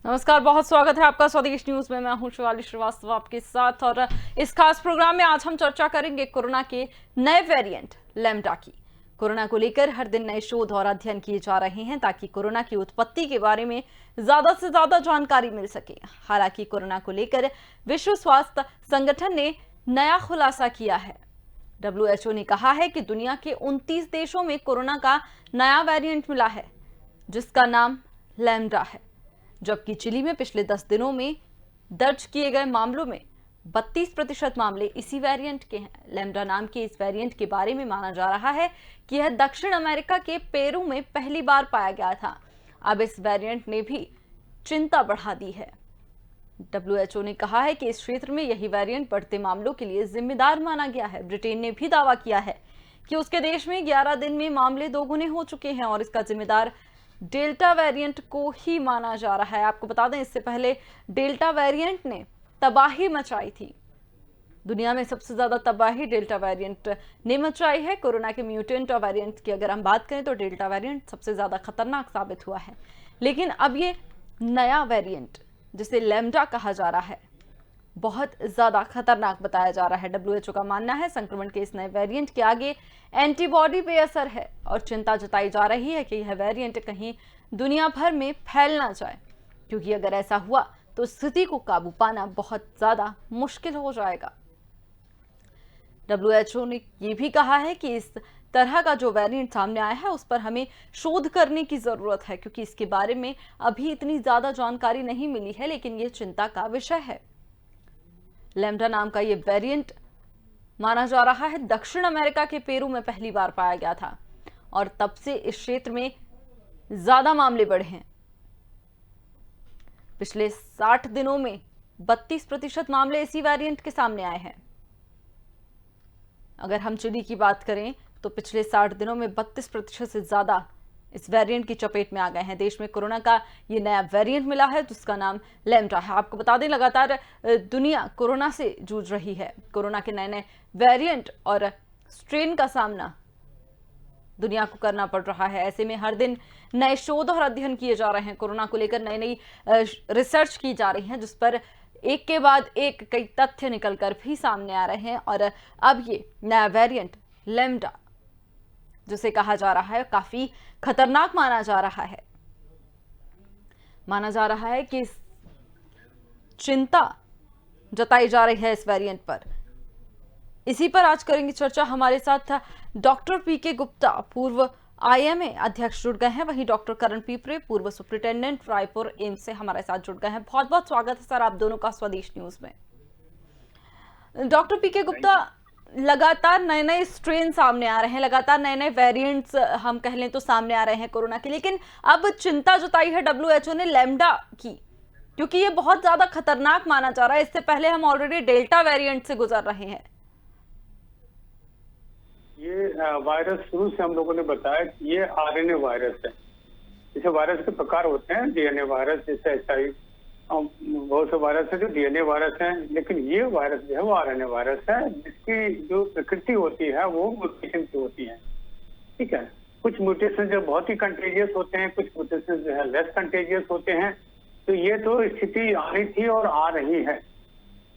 नमस्कार, बहुत स्वागत है आपका स्वदेश न्यूज में। मैं हूं शिवाली श्रीवास्तव आपके साथ और इस खास प्रोग्राम में आज हम चर्चा करेंगे कोरोना के नए वेरिएंट लैम्डा की। कोरोना को लेकर हर दिन नए शोध और अध्ययन किए जा रहे हैं ताकि कोरोना की उत्पत्ति के बारे में ज्यादा से ज्यादा जानकारी मिल सके। हालांकि कोरोना को लेकर विश्व स्वास्थ्य संगठन ने नया खुलासा किया है। WHO ने कहा है कि दुनिया के 29 देशों में कोरोना का नया वेरिएंट मिला है जिसका नाम लैम्डा है, जबकि चिली में पिछले 10 दिनों में दर्ज किए गए मामलों में 32% मामले इसी वेरिएंट के हैं। लैम्डा नाम के इस वेरिएंट के बारे में माना जा रहा है कि यह दक्षिण अमेरिका के पेरू में पहली बार पाया गया था। अब इस वेरिएंट ने भी चिंता बढ़ा दी है। WHO ने कहा है कि इस क्षेत्र में यही वेरिएंट बढ़ते मामलों के लिए जिम्मेदार माना गया है। ब्रिटेन ने भी दावा किया है कि उसके देश में 11 दिन में मामले दोगुने हो चुके हैं और इसका जिम्मेदार डेल्टा वेरिएंट को ही माना जा रहा है। आपको बता दें, इससे पहले डेल्टा वेरिएंट ने तबाही मचाई थी। दुनिया में सबसे ज्यादा तबाही डेल्टा वेरिएंट ने मचाई है। कोरोना के म्यूटेंट और वेरिएंट की अगर हम बात करें तो डेल्टा वेरिएंट सबसे ज्यादा खतरनाक साबित हुआ है, लेकिन अब ये नया वेरिएंट जिसे लैम्डा कहा जा रहा है बहुत ज्यादा खतरनाक बताया जा रहा है। WHO का मानना है संक्रमण के इस नए वेरिएंट के आगे एंटीबॉडी पे असर है और चिंता जताई जा रही है कि यह वेरिएंट कहीं दुनिया भर में फैल ना जाए, क्योंकि अगर ऐसा हुआ तो स्थिति को काबू पाना बहुत ज्यादा मुश्किल हो जाएगा। WHO ने यह भी कहा है कि इस तरह का जो वेरिएंट सामने आया है उस पर हमें शोध करने की जरूरत है, क्योंकि इसके बारे में अभी इतनी ज्यादा जानकारी नहीं मिली है, लेकिन ये चिंता का विषय है। लैम्डा नाम का ये वेरिएंट माना जा रहा है दक्षिण अमेरिका के पेरू में पहली बार पाया गया था और तब से इस क्षेत्र में ज्यादा मामले बढ़े हैं। पिछले 60 दिनों में 32% मामले इसी वेरिएंट के सामने आए हैं। अगर हम चिली की बात करें तो पिछले 60 दिनों में 32% से ज्यादा इस वेरिएंट की चपेट में आ गए हैं। देश में कोरोना का ये नया वेरिएंट मिला है जिसका नाम लैम्डा है। आपको बता दें, लगातार दुनिया कोरोना से जूझ रही है। कोरोना के नए नए वेरिएंट और स्ट्रेन का सामना दुनिया को करना पड़ रहा है। ऐसे में हर दिन नए शोध और अध्ययन किए जा रहे हैं। कोरोना को लेकर नई नई रिसर्च की जा रही है, जिस पर एक के बाद एक कई तथ्य निकलकर भी सामने आ रहे हैं। और अब ये नया वेरिएंट लैम्डा जिसे कहा जा रहा है काफी खतरनाक माना जा रहा है। माना जा रहा है कि चिंता जताई जा रही है इस वेरिएंट पर। इसी पर आज करेंगे चर्चा। हमारे साथ डॉक्टर PK गुप्ता, पूर्व IMA अध्यक्ष जुड़ गए हैं। वहीं डॉक्टर करण पीपरे, पूर्व सुप्रिंटेंडेंट रायपुर एम्स से हमारे साथ जुड़ गए हैं। बहुत बहुत स्वागत है सर आप दोनों का स्वदेश न्यूज में। डॉक्टर PK गुप्ता, लगातार नए नए स्ट्रेन सामने आ रहे हैं, लगातार नए नए वेरिएंट्स हम कह लें तो सामने आ रहे हैं कोरोना के, लेकिन अब चिंता जताई है WHO ने लैम्डा की, क्योंकि ये बहुत ज्यादा खतरनाक माना जा रहा है। इससे पहले हम ऑलरेडी डेल्टा वेरिएंट से गुजर रहे हैं। ये वायरस शुरू से हम लोगों ने बताया कि ये RNA वायरस है। जैसे वायरस के प्रकार होते हैं, DNA वायरस, जैसे HIV, बहुत से वायरस है जो DNA वायरस है, लेकिन ये वायरस जो है वो RNA वायरस है, जिसकी जो प्रकृति होती है वो म्यूटेशन की होती है। ठीक है, कुछ म्यूटेशन जो बहुत ही कंटेजियस होते हैं, कुछ म्यूटेशन जो है लेस कंटेजियस होते हैं। तो ये तो स्थिति आनी थी और आ रही है।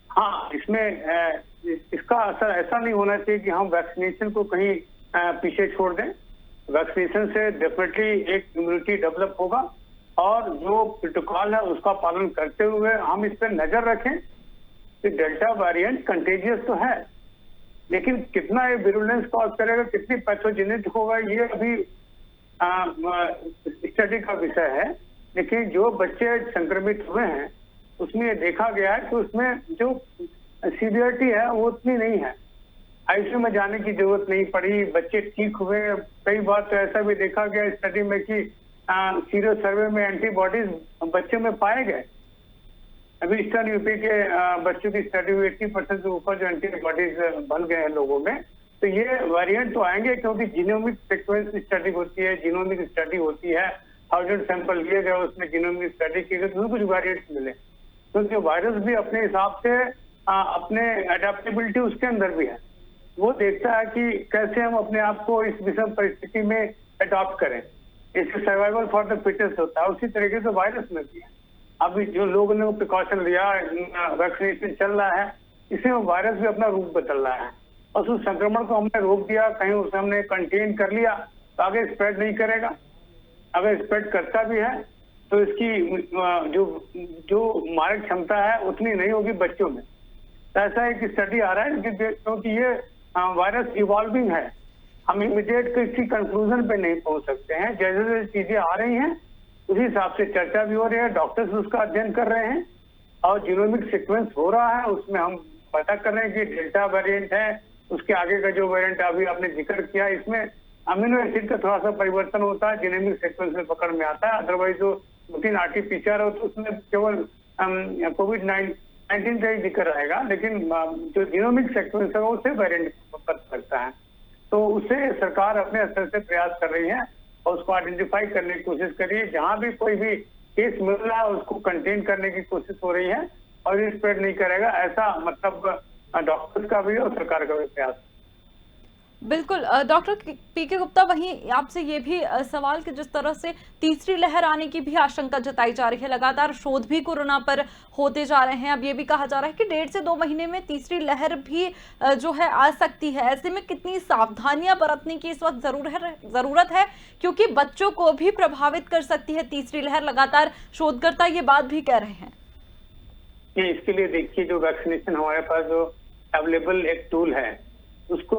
हाँ, इसमें इसका असर ऐसा नहीं होना चाहिए कि हम वैक्सीनेशन को कहीं पीछे छोड़ दें। वैक्सीनेशन से डेफिनेटली एक इम्यूनिटी डेवलप होगा और जो प्रोटोकॉल है उसका पालन करते हुए हम इस पर नजर रखें कि डेल्टा वेरिएंट कंटेजियस तो है, लेकिन कितना ये विरुलेंस कॉज करेगा, कितनी पैथोजेनिक होगा, ये अभी स्टडी का विषय है। लेकिन जो बच्चे संक्रमित हुए हैं उसमें ये देखा गया है कि उसमें जो सीवियरिटी है वो उतनी नहीं है। ICU में जाने की जरूरत नहीं पड़ी, बच्चे ठीक हुए। कई बार तो ऐसा भी देखा गया स्टडी में कि सीरो सर्वे में एंटीबॉडीज बच्चों में पाए गए। अभी ईस्टर्न यूपी के बच्चों की स्टडी हुई, 80% से ऊपर जो एंटीबॉडीज बन गए हैं लोगों में। तो ये वेरिएंट तो आएंगे, क्योंकि जीनोमिक सीक्वेंस स्टडी होती है, जीनोमिक स्टडी होती है। 1000 सैंपल लिए गए, उसमें जीनोमिक स्टडी की गई, तो कुछ वेरिएंट्स मिले। क्योंकि वायरस भी अपने हिसाब से अपने एडेप्टेबिलिटी उसके अंदर भी है। वो देखता है कि कैसे हम अपने आप को इस विषम परिस्थिति में अडॉप्ट करें। इससे सर्वाइवल फॉर द फिटेस्ट होता है, उसी तरीके से वायरस में भी है। अब अभी जो लोगों ने प्रिकॉशन लिया, वैक्सीनेशन चल रहा है, इसमें वायरस भी अपना रूप बदल रहा है और उस संक्रमण को हमने रोक दिया, कहीं उसे हमने कंटेन कर लिया तो आगे स्प्रेड नहीं करेगा। अगर स्प्रेड करता भी है तो इसकी जो मारक क्षमता है उतनी नहीं होगी बच्चों में। तो ऐसा एक स्टडी आ रहा है क्योंकि ये वायरस इवॉल्विंग है, हम इमीडिएट किसी कंक्लूजन पे नहीं पहुंच सकते हैं। जैसे जैसे चीजें आ रही हैं उसी हिसाब से चर्चा भी हो रही है, डॉक्टर्स उसका अध्ययन कर रहे हैं और जीनोमिक सीक्वेंस हो रहा है, उसमें हम पता कर रहे हैं कि डेल्टा वेरिएंट है, उसके आगे का जो वेरिएंट अभी आपने जिक्र किया, इसमें अमीनो एसिड का थोड़ा सा परिवर्तन होता है, जीनोमिक सीक्वेंस में पकड़ में आता है। अदरवाइज जो रूटीन आरटी-पीसीआर हो तो उसमें केवल कोविड-19 का ही जिक्र रहेगा, लेकिन जो जीनोमिक सीक्वेंस है उससे वेरिएंट पता लगता है। तो उससे सरकार अपने स्तर से प्रयास कर रही है और उसको आइडेंटिफाई करने की कोशिश कर रही है। जहां भी कोई भी केस मिल रहा है उसको कंटेन करने की कोशिश हो रही है और ये स्प्रेड नहीं करेगा, ऐसा मतलब डॉक्टर्स का भी और सरकार का भी प्रयास। बिल्कुल डॉक्टर पीके गुप्ता, वहीं आपसे ये भी सवाल कि जिस तरह से तीसरी लहर आने की भी आशंका जताई जा रही है, लगातार शोध भी कोरोना पर होते जा रहे हैं, अब ये भी कहा जा रहा है कि 1.5 से 2 महीने में तीसरी लहर भी जो है आ सकती है। ऐसे में कितनी सावधानियां बरतने की इस वक्त जरूरत है, क्योंकि बच्चों को भी प्रभावित कर सकती है तीसरी लहर, लगातार शोधकर्ता ये बात भी कह रहे हैं। इसके लिए देखिए, जो वैक्सीनेशन हमारे पास जो अवेलेबल एक टूल है उसको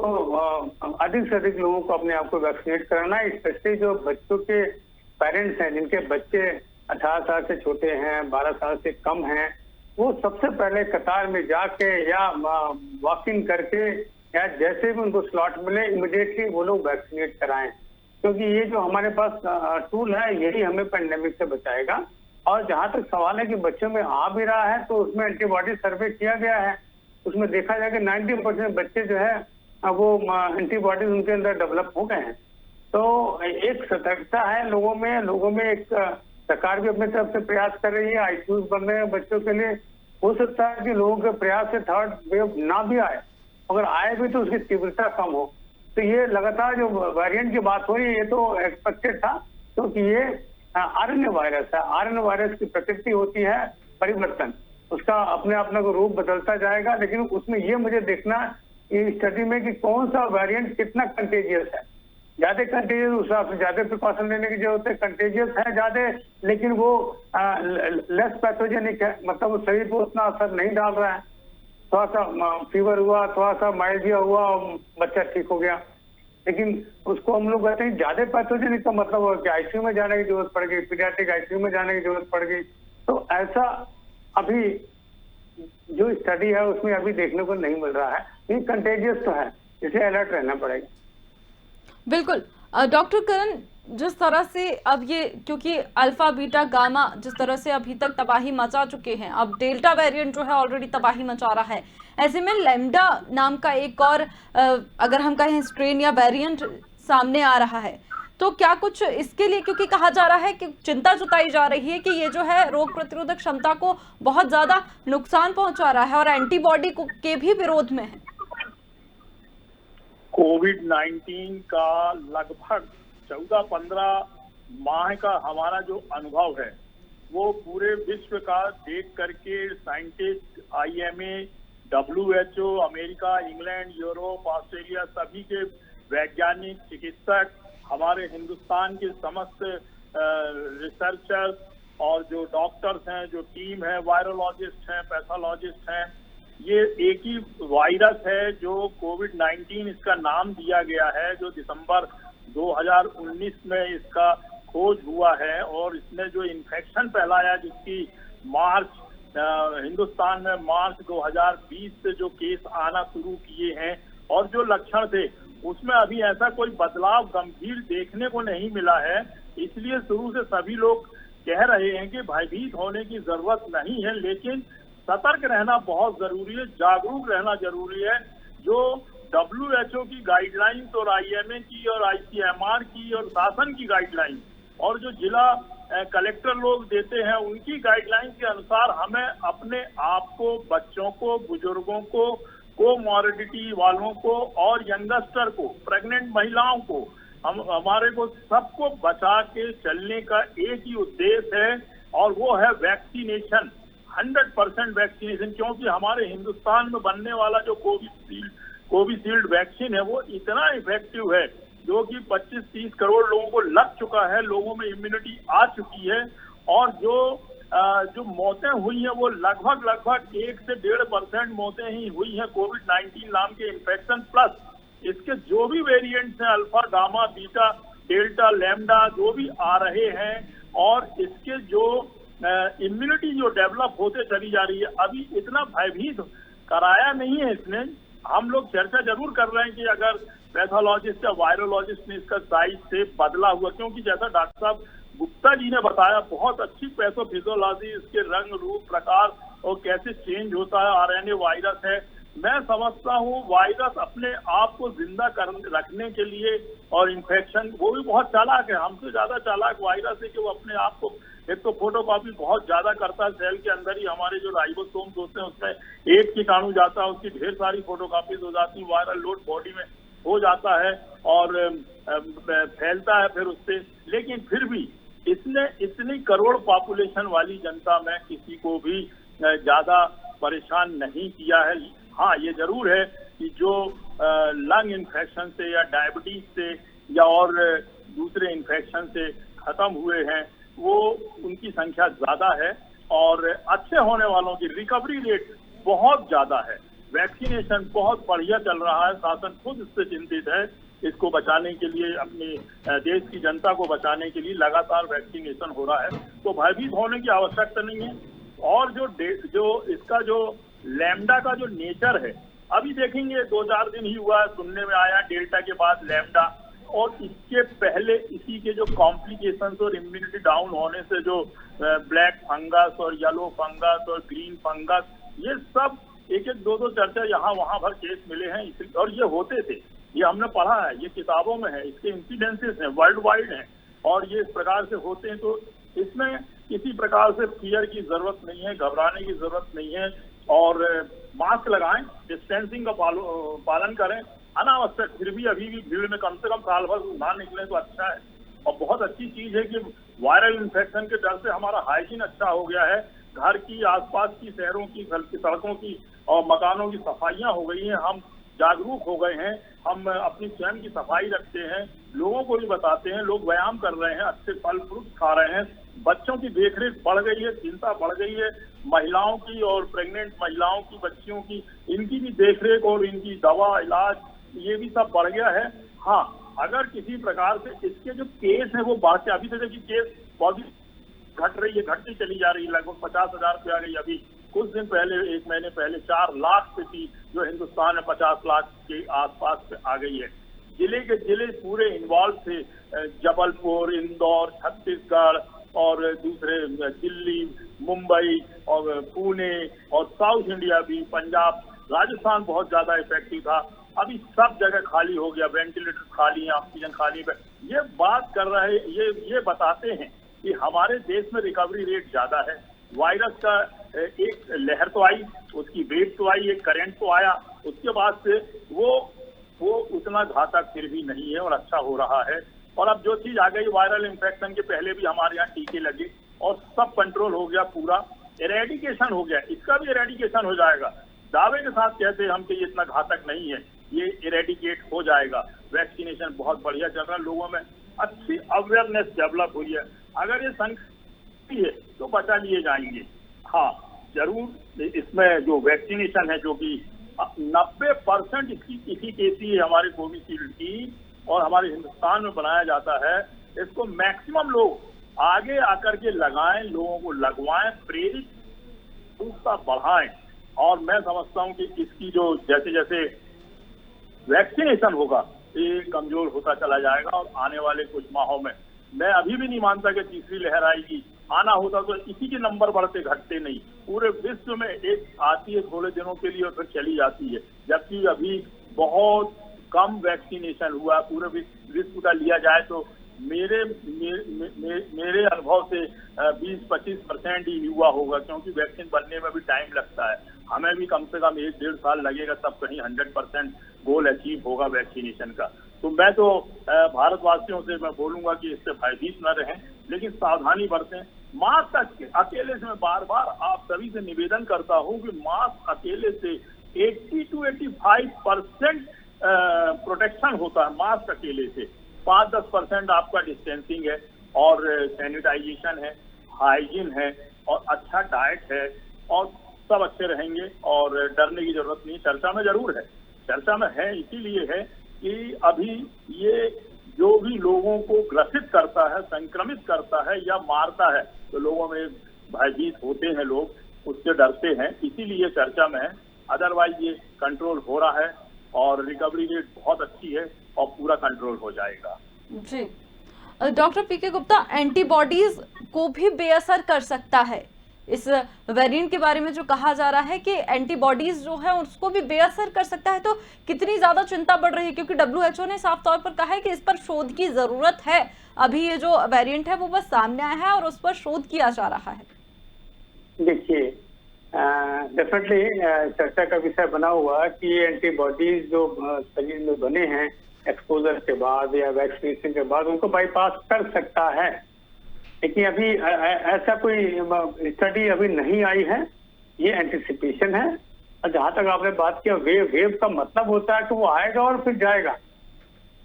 अधिक से अधिक लोगों को अपने आप को वैक्सीनेट कराना है, स्पेशली जो बच्चों के पेरेंट्स हैं जिनके बच्चे 18 साल से छोटे हैं, 12 साल से कम हैं, वो सबसे पहले कतार में जाके या वॉक इन करके या जैसे भी उनको स्लॉट मिले इमीडिएटली वो लोग वैक्सीनेट कराएं, क्योंकि ये जो हमारे पास टूल है यही हमें पेंडेमिक से बचाएगा। और जहां तक सवाल है कि बच्चों में आ भी रहा है तो उसमें एंटीबॉडी सर्वे किया गया है, उसमें देखा जाए कि 90% बच्चे जो है वो एंटीबॉडीज उनके अंदर डेवलप हो गए हैं। तो एक सतर्कता है लोगों में एक सरकार भी अपने तरफ से प्रयास कर रही है, आईसीयू बन रहे हैं बच्चों के लिए। हो सकता है कि लोगों के प्रयास से थर्ड वेव ना भी आए, अगर आए भी तो उसकी तीव्रता कम हो। तो ये लगातार जो वेरिएंट की बात हो रही है ये तो एक्सपेक्टेड था, क्योंकि ये आरएनए वायरस है। आरएनए वायरस की प्रकृति होती है परिवर्तन, उसका अपने अपने को रूप बदलता जाएगा, लेकिन उसमें ये मुझे देखना इस स्टडी में कि कौन सा वेरिएंट कितना कंटेजियस है। ज्यादा कंटेजियस उस हिसाब से ज्यादा प्रिकॉशन लेने की जरूरत है, कंटेजियस है ज्यादा लेकिन वो लेस पैथोजेनिक है, मतलब वो शरीर पर उतना असर नहीं डाल रहा है। थोड़ा सा फीवर हुआ, थोड़ा सा माइल्डिया हुआ और बच्चा ठीक हो गया, लेकिन उसको हम लोग कहते हैं ज्यादा पैथोजेनिक का मतलब हो कि आईसीयू में जाने की जरूरत पड़ गई, पीडियाट्रिक आईसीयू में जाने की जरूरत पड़ गई। तो ऐसा अभी जो स्टडी है उसमें अभी देखने को नहीं मिल रहा है, ये कंटेजियस तो है, इसे अलर्ट रहना पड़ेगा। बिल्कुल डॉक्टर करण, जिस तरह से अब ये क्योंकि अल्फा बीटा गामा जिस तरह से अभी तक तबाही मचा चुके हैं, अब डेल्टा वेरिएंट जो है ऑलरेडी तबाही मचा रहा है, ऐसे में लैम्डा नाम का एक और अगर हम कहें स्ट्रेन या वेरिएंट सामने आ रहा है, तो क्या कुछ इसके लिए, क्योंकि कहा जा रहा है कि चिंता जताई जा रही है कि ये जो है रोग प्रतिरोधक क्षमता को बहुत ज्यादा नुकसान पहुंचा रहा है और एंटीबॉडी के भी विरोध में है। कोविड-19 का लगभग 14-15 माह का हमारा जो अनुभव है वो पूरे विश्व का देख करके scientist, IMA, WHO, America, England, Europe, Australia, सभी के वैज्ञानिक, चिकित्सक, हमारे हिंदुस्तान के समस्त रिसर्चर्स और जो डॉक्टर्स हैं, जो टीम है, वायरोलॉजिस्ट हैं, पैथोलॉजिस्ट हैं, ये एक ही वायरस है जो कोविड-19 इसका नाम दिया गया है, जो दिसंबर 2019 में इसका खोज हुआ है और इसने जो इन्फेक्शन फैलाया, जिसकी मार्च हिंदुस्तान में मार्च 2020 से जो केस आना शुरू किए हैं और जो लक्षण थे उसमें अभी ऐसा कोई बदलाव गंभीर देखने को नहीं मिला है। इसलिए शुरू से सभी लोग कह रहे हैं कि भयभीत होने की जरूरत नहीं है, लेकिन सतर्क रहना बहुत जरूरी है, जागरूक रहना जरूरी है। जो WHO की गाइडलाइंस और IMA की और ICMR की और शासन की गाइडलाइंस और जो जिला कलेक्टर लोग देते हैं उनकी गाइडलाइंस के अनुसार हमें अपने आप को, बच्चों को, बुजुर्गों को, कोमॉर्बिडिटी वालों को और यंगस्टर को, प्रेग्नेंट महिलाओं को, हमारे को सबको बचा के चलने का एक ही उद्देश्य है और वो है वैक्सीनेशन, 100% वैक्सीनेशन। क्योंकि हमारे हिंदुस्तान में बनने वाला जो कोविशील्ड वैक्सीन है वो इतना इफेक्टिव है, जो कि 25-30 करोड़ लोगों को लग चुका है, लोगों में इम्यूनिटी आ चुकी है, और जो मौतें हुई हैं वो लगभग 1 से 1.5% मौतें ही हुई हैं कोविड-19 नाम के इन्फेक्शन, प्लस इसके जो भी वेरिएंट्स हैं, alpha, gamma, beta, delta, lambda, जो भी आ रहे हैं, और इसके जो इम्यूनिटी जो डेवलप होते चली जा रही है, अभी इतना भयभीत कराया नहीं है इसने। हम लोग चर्चा जरूर कर रहे हैं कि अगर पैथोलॉजिस्ट या वायरोलॉजिस्ट ने इसका साइज से बदला हुआ, क्योंकि जैसा डॉक्टर साहब गुप्ता जी ने बताया, बहुत अच्छी पैथोफिजियोलॉजी, इसके रंग, रूप, प्रकार और कैसे चेंज होता है, आरएनए वायरस है। मैं समझता हूँ वायरस अपने आप को जिंदा रखने के लिए, और इन्फेक्शन, वो भी बहुत चालाक है, हमसे ज्यादा चालाक वायरस है कि वो अपने आप को, एक तो फोटोकॉपी बहुत ज्यादा करता है, सेल के अंदर ही हमारे जो राइबोसोम्स होते हैं उसमें एक कीटाणु जाता है, उसकी ढेर सारी फोटोकॉपीज हो जाती है, वायरल लोड बॉडी में हो जाता है और फैलता है फिर उससे। लेकिन फिर भी इसने इतनी करोड़ पॉपुलेशन वाली जनता में किसी को भी ज्यादा परेशान नहीं किया है। हाँ, ये जरूर है कि जो लंग इन्फेक्शन से या डायबिटीज से या और दूसरे इन्फेक्शन से खत्म हुए हैं, वो उनकी संख्या ज्यादा है, और अच्छे होने वालों की रिकवरी रेट बहुत ज्यादा है। वैक्सीनेशन बहुत बढ़िया चल रहा है, शासन खुद इससे चिंतित है, इसको बचाने के लिए, अपने देश की जनता को बचाने के लिए लगातार वैक्सीनेशन हो रहा है, तो भयभीत होने की आवश्यकता नहीं है। और जो इसका जो लैम्डा का जो नेचर है, अभी देखेंगे 2-4 दिन ही हुआ, सुनने में आया डेल्टा के बाद लैम्डा, और इसके पहले इसी के जो कॉम्प्लिकेशंस और इम्यूनिटी डाउन होने से जो ब्लैक फंगस और येलो फंगस और ग्रीन फंगस, ये सब एक 2 चर्चा यहाँ वहाँ भर केस मिले हैं, और ये होते थे, ये हमने पढ़ा है, ये किताबों में है, इसके इंसिडेंसेस हैं, वर्ल्ड वाइड हैं, और ये इस प्रकार से होते हैं। तो इसमें किसी प्रकार से फियर की जरूरत नहीं है, घबराने की जरूरत नहीं है, और मास्क लगाएं, डिस्टेंसिंग का पालन करें, अनावश्यक फिर भी अभी भी भीड़ में कम से कम साल भर ना निकले तो अच्छा है। और बहुत अच्छी चीज है कि वायरल इन्फेक्शन के डर से हमारा हाइजीन अच्छा हो गया है, घर की, आसपास की, शहरों की, सड़कों की और मकानों की सफाइयां हो गई हैं, हम जागरूक हो गए हैं, हम अपनी स्वयं की सफाई रखते हैं, लोगों को भी बताते हैं, लोग व्यायाम कर रहे हैं, अच्छे फल फ्रूट खा रहे हैं, बच्चों की देखरेख बढ़ गई है, चिंता बढ़ गई है, महिलाओं की और प्रेग्नेंट महिलाओं की, बच्चियों की, इनकी भी देखरेख और इनकी दवा, इलाज, ये भी सब बढ़ गया है। हाँ, अगर किसी प्रकार से इसके जो केस है वो बढ़ के, अभी तो देखिए केस पॉजिटिव घट रही है, घटती चली जा रही है, लगभग 50,000 पे आ गई। अभी कुछ दिन पहले, 1 महीने पहले 4 लाख पे थी, जो हिंदुस्तान में 50 लाख के आसपास पे आ गई है। जिले के जिले पूरे इन्वॉल्व थे, जबलपुर, इंदौर, छत्तीसगढ़ और दूसरे दिल्ली, मुंबई और पुणे और साउथ इंडिया भी, पंजाब, राजस्थान बहुत ज्यादा इफेक्टिव था। अभी सब जगह खाली हो गया, वेंटिलेटर खाली है, ऑक्सीजन खाली है। ये बात कर रहे, ये बताते हैं कि हमारे देश में रिकवरी रेट ज्यादा है। वायरस का एक लहर तो आई, उसकी वेव तो आई, एक करंट तो आया, उसके बाद से वो उतना घातक फिर भी नहीं है और अच्छा हो रहा है। और अब जो चीज आ गई, वायरल इन्फेक्शन के पहले भी हमारे यहाँ टीके लगे और सब कंट्रोल हो गया, पूरा इरेडिकेशन हो गया, इसका भी इरेडिकेशन हो जाएगा। दावे के साथ कहते हैं हम कि ये इतना घातक नहीं है, ये इरेडिकेट हो जाएगा। वैक्सीनेशन बहुत बढ़िया चल रहा है, लोगों में अच्छी अवेयरनेस डेवलप हुई है। अगर ये संख्या है तो बचा लिए जाएंगे। हाँ, जरूर इसमें जो वैक्सीनेशन है, जो कि 90% इसकी इफिकेसी है हमारे कोविशील्ड की, और हमारे हिंदुस्तान में बनाया जाता है, इसको मैक्सिमम लोग आगे आकर के लगाएं, लोगों को लगवाएं, प्रेरित जागरूकता बढ़ाएं। और मैं समझता हूं कि इसकी जो जैसे जैसे वैक्सीनेशन होगा, ये कमजोर होता चला जाएगा, और आने वाले कुछ माहों में मैं अभी भी नहीं मानता कि तीसरी लहर आएगी। आना होता तो इसी के नंबर बढ़ते घटते नहीं, पूरे विश्व में एक आती है थोड़े दिनों के लिए और फिर चली जाती है, जबकि अभी बहुत कम वैक्सीनेशन हुआ पूरे विश्व का लिया जाए तो मेरे अनुभव से 20-25% ही हुआ होगा, क्योंकि वैक्सीन बनने में भी टाइम लगता है। हमें भी कम से कम 1-1.5 साल लगेगा, तब कहीं 100% गोल अचीव होगा वैक्सीनेशन का। तो मैं तो भारतवासियों से मैं बोलूंगा कि इससे भयभीत न रहें, लेकिन सावधानी बरतें, मास्क अकेले से, मैं बार बार आप सभी से निवेदन करता हूं कि मास्क अकेले से 80 to 85% प्रोटेक्शन होता है मास्क अकेले से। 5-10% आपका डिस्टेंसिंग है और सैनिटाइजेशन है, हाइजीन है और अच्छा डाइट है और सब अच्छे रहेंगे और डरने की जरूरत नहीं। चर्चा में जरूर है, चर्चा में है इसीलिए है कि अभी ये जो भी लोगों को ग्रसित करता है, संक्रमित करता है या मारता है, तो लोगों में भयभीत होते हैं, लोग उससे डरते हैं, इसीलिए चर्चा में है। अदरवाइज ये कंट्रोल हो रहा है और रिकवरी रेट बहुत अच्छी है और पूरा कंट्रोल हो जाएगा। जी डॉक्टर पीके गुप्ता, एंटीबॉडीज को भी बेअसर कर सकता है इस वेरिएंट के बारे में जो कहा जा रहा है कि एंटीबॉडीज जो है उसको भी बेअसर कर सकता है, तो कितनी ज्यादा चिंता बढ़ रही है? क्योंकि WHO ने साफ तौर पर कहा है कि इस पर शोध की जरूरत है। अभी ये जो वेरिएंट है वो बस सामने आया है और उस पर शोध किया जा रहा है। देखिए, डेफिनेटली चर्चा का विषय बना हुआ कि ये एंटीबॉडीज जो शरीर में बने हैं एक्सपोजर के बाद या वैक्सीनेशन के बाद, उनको बाईपास कर सकता है। लेकिन अभी ऐसा कोई स्टडी अभी नहीं आई है, ये एंटिसिपेशन है। और जहां तक आपने बात किया वेव का मतलब होता है कि वो आएगा और फिर जाएगा,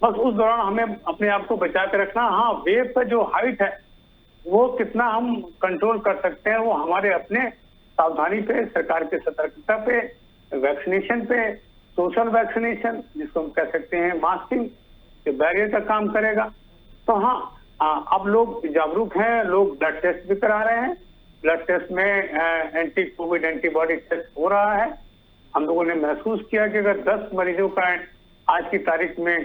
बस उस दौरान हमें अपने आप को बचा के रखना। हाँ, वेव का जो हाइट है वो कितना हम कंट्रोल कर सकते हैं, वो हमारे अपने सावधानी पे, सरकार के सतर्कता पे, वैक्सीनेशन पे, सोशल वैक्सीनेशन जिसको हम कह सकते हैं, मास्किंग जो बैरियर का काम करेगा। तो हाँ, अब लोग जागरूक हैं, लोग ब्लड टेस्ट भी करा रहे हैं। ब्लड टेस्ट में एंटी कोविड एंटीबॉडी टेस्ट हो रहा है। हम लोगों ने महसूस किया कि अगर 10 मरीजों का आज की तारीख में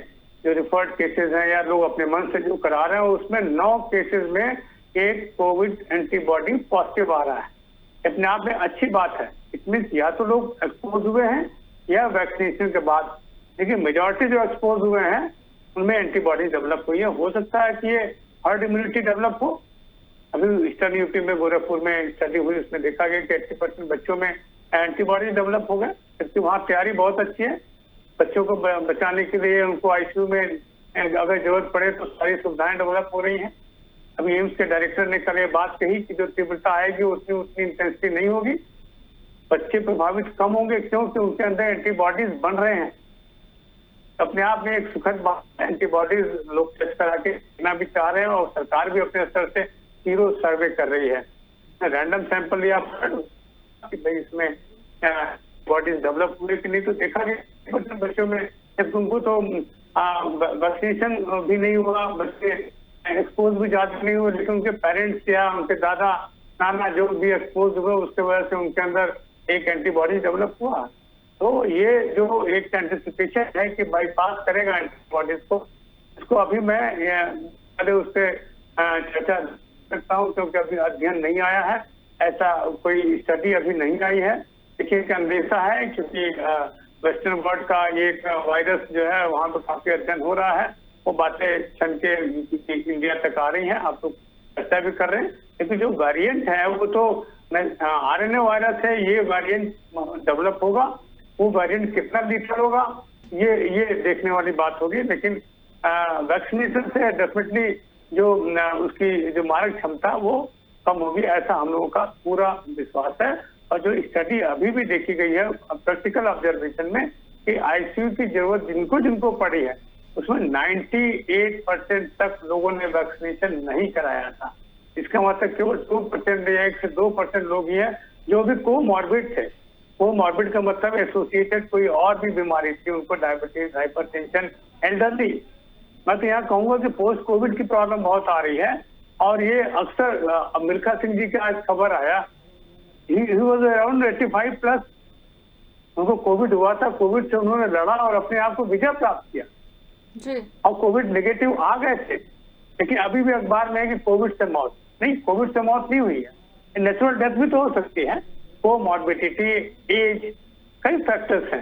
जो रिफर्ड केसेस हैं या लोग अपने मन से जो करा रहे हैं, उसमें 9 केसेस में एक कोविड एंटीबॉडी पॉजिटिव आ रहा है। अपने आप में अच्छी बात है। इट मीन्स या तो लोग एक्सपोज हुए हैं या वैक्सीनेशन के बाद, लेकिन मेजॉरिटी जो एक्सपोज हुए हैं उनमें एंटीबॉडी डेवलप हुई है। हो सकता है कि ये हर्ड इम्यूनिटी डेवलप हो। अभी ईस्टर्न यूपी में गोरखपुर में स्टडी हुई, उसमें देखा गया कि 80% बच्चों में एंटीबॉडी डेवलप हो गए, क्योंकि वहाँ तैयारी बहुत अच्छी है। बच्चों को बचाने के लिए उनको आईसीयू में अगर जरूरत पड़े तो सारी सुविधाएं डेवलप हो रही हैं। अभी एम्स के डायरेक्टर ने कल ये बात कही कि जो तीव्रता आएगी उतनी इंटेंसिटी नहीं होगी, बच्चे प्रभावित कम होंगे, क्योंकि उनके अंदर एंटीबॉडीज बन रहे हैं। अपने आप में एक सुखद बात है। एंटीबॉडीज लोग टेस्ट करा के लेना भी चाह रहे हैं और सरकार भी अपने स्तर से सीरो सर्वे कर रही है। रैंडम सैंपल लिया कि भाई इसमें बॉडीज डेवलप हुए कि नहीं, तो देखा गया बच्चों में उनको तो वैक्सीनेशन भी नहीं हुआ, बच्चे एक्सपोज भी ज्यादा नहीं हुए, लेकिन उनके पेरेंट्स या उनके दादा नाना जो भी एक्सपोज हुए उसके वजह से उनके अंदर एक एंटीबॉडी डेवलप हुआ। तो ये जो एक एंटिसिपेशन है कि बाईपास करेगा एंटीबॉडीज को, इसको अभी मैं पहले उससे चर्चा सकता हूँ, क्योंकि अभी अध्ययन नहीं आया है, ऐसा कोई स्टडी अभी नहीं आई है। देखिए एक अंदेशा है, क्योंकि वेस्टर्न वर्ल्ड का एक वायरस जो है वहाँ पर काफी अध्ययन हो रहा है, वो बातें छन के इंडिया तक आ रही हैं, आप लोग चर्चा भी कर रहे हैं। लेकिन जो वेरिएंट है वो तो RNA वायरस है, ये वेरिएंट डेवलप होगा, वो वेरिएंट कितना लीथल होगा ये देखने वाली बात होगी। लेकिन वैक्सीनेशन से डेफिनेटली जो उसकी जो मारक क्षमता वो कम होगी, ऐसा हम लोगों का पूरा विश्वास है। और जो स्टडी अभी भी देखी गई है प्रैक्टिकल ऑब्जर्वेशन में कि आईसीयू की जरूरत जिनको पड़ी है उसमें 98% तक लोगों ने वैक्सीनेशन नहीं कराया था। इसका मतलब केवल 2% या 1 से 2% लोग ही हैं जो भी कोमॉर्बिड थे। कोमॉर्बिड का मतलब एसोसिएटेड कोई और भी बीमारी थी, उनको डायबिटीज, हाइपरटेंशन, एल्डरली। मैं तो यहाँ कहूंगा कि पोस्ट कोविड की प्रॉब्लम बहुत आ रही है और ये अक्सर मिल्खा सिंह जी का आज खबर आया, ही वाज अराउंड 85+, उनको कोविड हुआ था, कोविड से उन्होंने लड़ा और अपने आप को विजय प्राप्त किया जी। और कोविड नेगेटिव आ गए थे, लेकिन अभी भी अखबार में है कि कोविड से मौत नहीं, कोविड से मौत नहीं हुई है। नेचुरल डेथ भी तो हो सकती है, कोमॉर्बिडिटी, एज, कई फैक्टर्स हैं।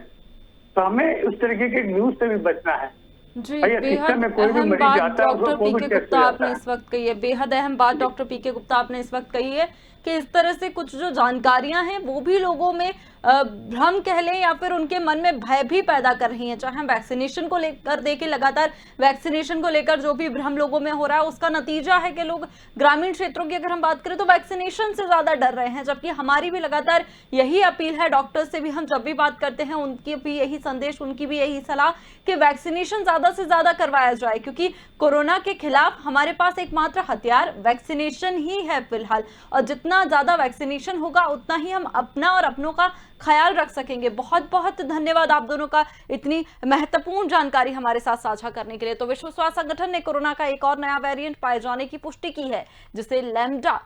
तो हमें उस तरीके के न्यूज से भी बचना है जी। बेहद अहम बात डॉक्टर पीके गुप्ता आपने इस वक्त कही है, बेहद अहम बात डॉक्टर पीके गुप्ता आपने इस वक्त कही है कि इस तरह से कुछ जो जानकारियां हैं वो भी लोगों में भ्रम कह लें या फिर उनके मन में भय भी पैदा कर रही हैं। चाहे हम वैक्सीनेशन को लेकर देखें, लगातार वैक्सीनेशन को लेकर जो भी भ्रम लोगों में हो रहा है उसका नतीजा है कि लोग ग्रामीण क्षेत्रों की अगर हम बात करें तो वैक्सीनेशन से ज्यादा डर रहे हैं, जबकि हमारी भी लगातार यही अपील है। डॉक्टर्स से भी हम जब भी बात करते हैं उनकी भी यही संदेश, उनकी भी यही सलाह कि वैक्सीनेशन ज्यादा से ज्यादा करवाया जाए, क्योंकि कोरोना के खिलाफ हमारे पास एकमात्र हथियार वैक्सीनेशन ही है फिलहाल। और जितना ज्यादा वैक्सीनेशन होगा उतना ही हम अपना और अपनों का ख्याल रख सकेंगे। बहुत बहुत धन्यवाद आप दोनों का इतनी महत्वपूर्ण जानकारी हमारे साथ साझा करने के लिए। तो विश्व स्वास्थ्य संगठन ने कोरोना का एक और नया वेरिएंट पाए जाने की पुष्टि की है, जिसे लैम्डा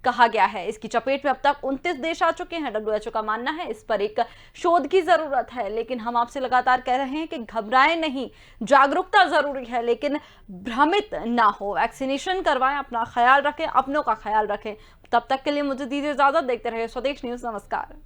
कहा गया है। इसकी चपेट में अब तक 29 देश आ चुके हैं। WHO का मानना है इस पर एक शोध की जरूरत है, लेकिन हम आपसे लगातार कह रहे हैं कि घबराएं नहीं, जागरूकता जरूरी है, लेकिन भ्रमित ना हो। वैक्सीनेशन करवाएं, अपना ख्याल रखें, अपनों का ख्याल रखें। तब तक के लिए मुझे दीजिए इजाजत। देखते रहिए स्वदेश न्यूज। नमस्कार।